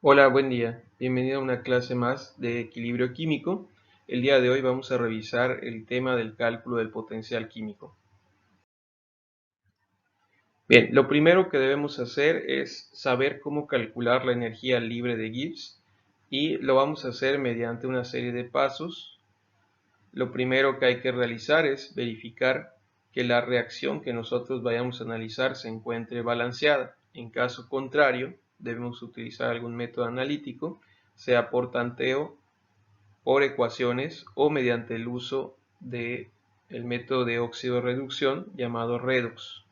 Hola, buen día. Bienvenido a una clase más de equilibrio químico. El día de hoy vamos a revisar el tema del cálculo del potencial químico. Bien, lo primero que debemos hacer es saber cómo calcular la energía libre de Gibbs y lo vamos a hacer mediante una serie de pasos. Lo primero que hay que realizar es verificar que la reacción que nosotros vayamos a analizar se encuentre balanceada. En caso contrario, debemos utilizar algún método analítico, sea por tanteo, por ecuaciones o mediante el uso del método de óxido-reducción llamado redox.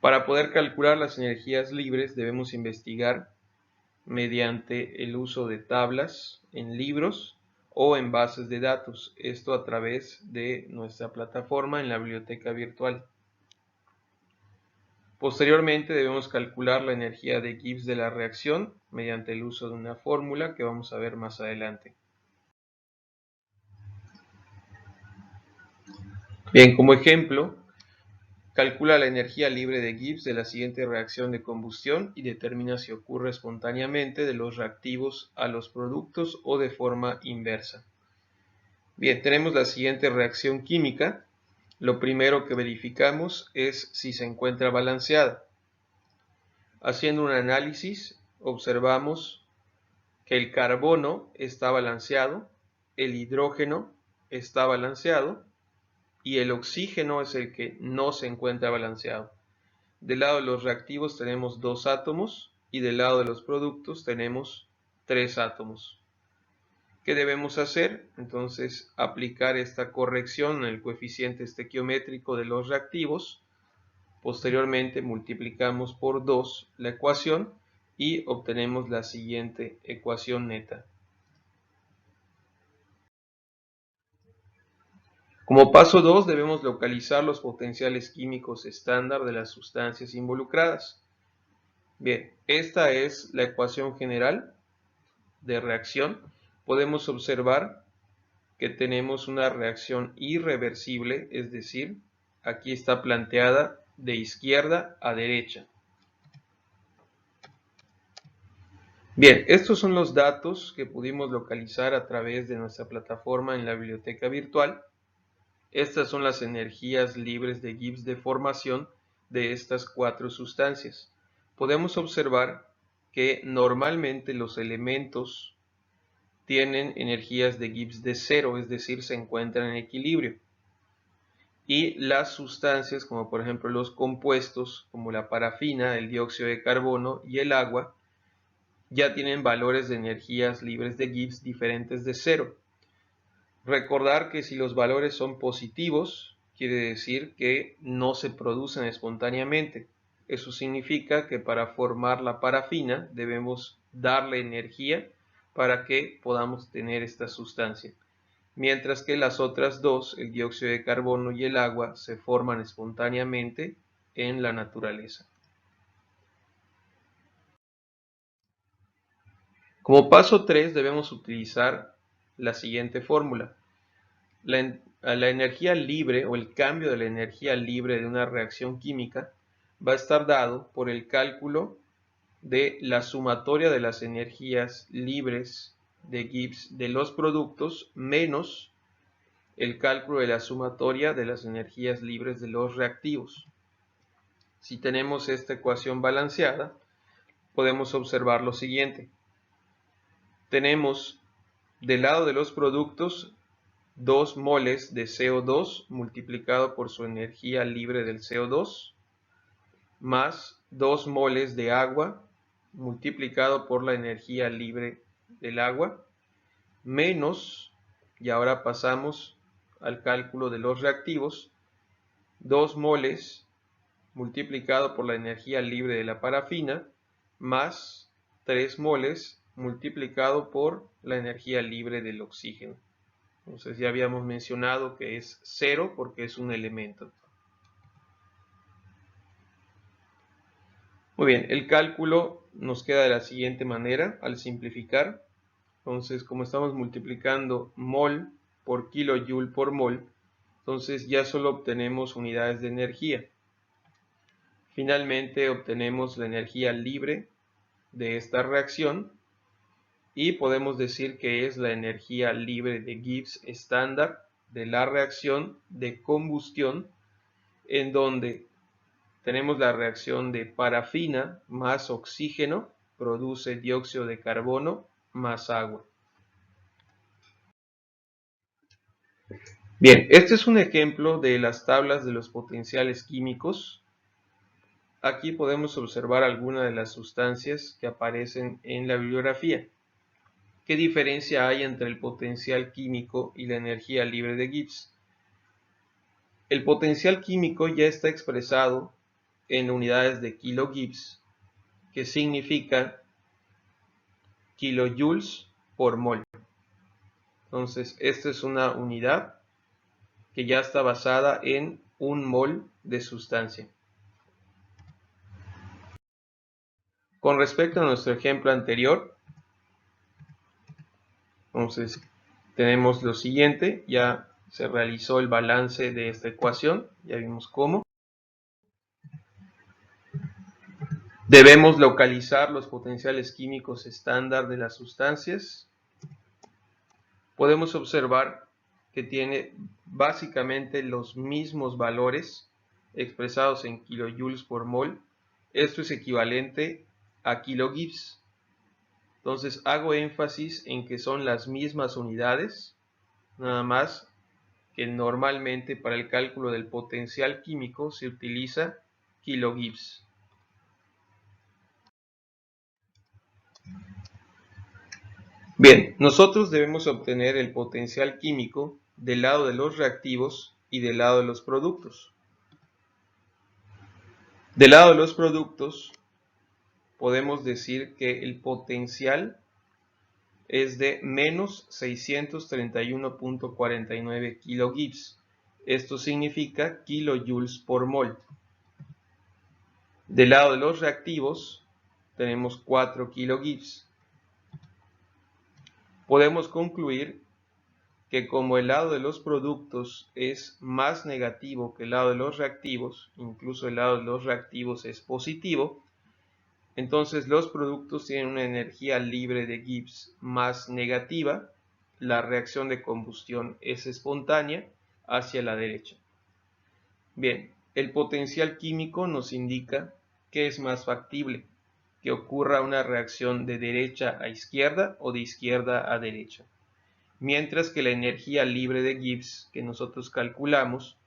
Para poder calcular las energías libres debemos investigar mediante el uso de tablas en libros o en bases de datos, esto a través de nuestra plataforma en la biblioteca virtual. Posteriormente debemos calcular la energía de Gibbs de la reacción mediante el uso de una fórmula que vamos a ver más adelante. Bien, como ejemplo, calcula la energía libre de Gibbs de la siguiente reacción de combustión y determina si ocurre espontáneamente de los reactivos a los productos o de forma inversa. Bien, tenemos la siguiente reacción química. Lo primero que verificamos es si se encuentra balanceada. Haciendo un análisis, observamos que el carbono está balanceado, el hidrógeno está balanceado y el oxígeno es el que no se encuentra balanceado. Del lado de los reactivos tenemos 2 átomos y del lado de los productos tenemos 3 átomos. ¿Qué debemos hacer? Entonces, aplicar esta corrección en el coeficiente estequiométrico de los reactivos. Posteriormente multiplicamos por 2 la ecuación y obtenemos la siguiente ecuación neta. Como paso 2 debemos localizar los potenciales químicos estándar de las sustancias involucradas. Bien, esta es la ecuación general de reacción. Podemos observar que tenemos una reacción irreversible, es decir, aquí está planteada de izquierda a derecha. Bien, estos son los datos que pudimos localizar a través de nuestra plataforma en la biblioteca virtual. Estas son las energías libres de Gibbs de formación de estas 4 sustancias. Podemos observar que normalmente los elementos tienen energías de Gibbs de 0, es decir, se encuentran en equilibrio. Y las sustancias, como por ejemplo los compuestos, como la parafina, el dióxido de carbono y el agua, ya tienen valores de energías libres de Gibbs diferentes de 0. Recordar que si los valores son positivos, quiere decir que no se producen espontáneamente. Eso significa que para formar la parafina debemos darle energía para que podamos tener esta sustancia. Mientras que las otras dos, el dióxido de carbono y el agua, se forman espontáneamente en la naturaleza. Como paso 3 debemos utilizar la siguiente fórmula. La energía libre o el cambio de la energía libre de una reacción química va a estar dado por el cálculo de la sumatoria de las energías libres de Gibbs de los productos menos el cálculo de la sumatoria de las energías libres de los reactivos. Si tenemos esta ecuación balanceada, podemos observar lo siguiente. Tenemos del lado de los productos 2 moles de CO2 multiplicado por su energía libre del CO2 más 2 moles de agua multiplicado por la energía libre del agua menos, y ahora pasamos al cálculo de los reactivos, 2 moles multiplicado por la energía libre de la parafina más 3 moles multiplicado por la energía libre del oxígeno. Entonces ya habíamos mencionado que es 0 porque es un elemento. Muy bien, el cálculo nos queda de la siguiente manera al simplificar. Entonces, como estamos multiplicando mol por kilojoule por mol, entonces ya solo obtenemos unidades de energía. Finalmente obtenemos la energía libre de esta reacción y podemos decir que es la energía libre de Gibbs estándar de la reacción de combustión, en donde tenemos la reacción de parafina más oxígeno produce dióxido de carbono más agua. Bien, este es un ejemplo de las tablas de los potenciales químicos. Aquí podemos observar algunas de las sustancias que aparecen en la bibliografía. ¿Qué diferencia hay entre el potencial químico y la energía libre de Gibbs? El potencial químico ya está expresado en unidades de kilogibbs, que significa kilojoules por mol. Entonces, esta es una unidad que ya está basada en un mol de sustancia. Con respecto a nuestro ejemplo anterior, entonces tenemos lo siguiente, ya se realizó el balance de esta ecuación, ya vimos cómo. Debemos localizar los potenciales químicos estándar de las sustancias. Podemos observar que tiene básicamente los mismos valores expresados en kilojoules por mol. Esto es equivalente a kilogibbs. Entonces hago énfasis en que son las mismas unidades, nada más que normalmente para el cálculo del potencial químico se utiliza kilogibbs. Bien, nosotros debemos obtener el potencial químico del lado de los reactivos y del lado de los productos. Del lado de los productos podemos decir que el potencial es de menos 631.49 kilogibbs. Esto significa kilojoules por mol. Del lado de los reactivos tenemos 4 kilogibbs. Podemos concluir que como el lado de los productos es más negativo que el lado de los reactivos, incluso el lado de los reactivos es positivo, entonces los productos tienen una energía libre de Gibbs más negativa, la reacción de combustión es espontánea hacia la derecha. Bien, el potencial químico nos indica que es más factible que ocurra una reacción de derecha a izquierda o de izquierda a derecha. Mientras que la energía libre de Gibbs que nosotros calculamos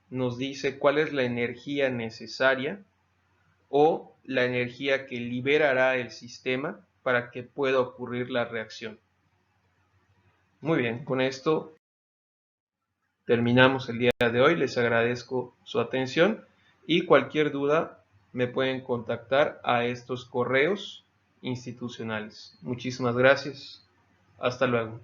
nos dice cuál es la energía necesaria o la energía que liberará el sistema para que pueda ocurrir la reacción. Muy bien, con esto terminamos el día de hoy. Les agradezco su atención y cualquier duda me pueden contactar a estos correos institucionales. Muchísimas gracias. Hasta luego.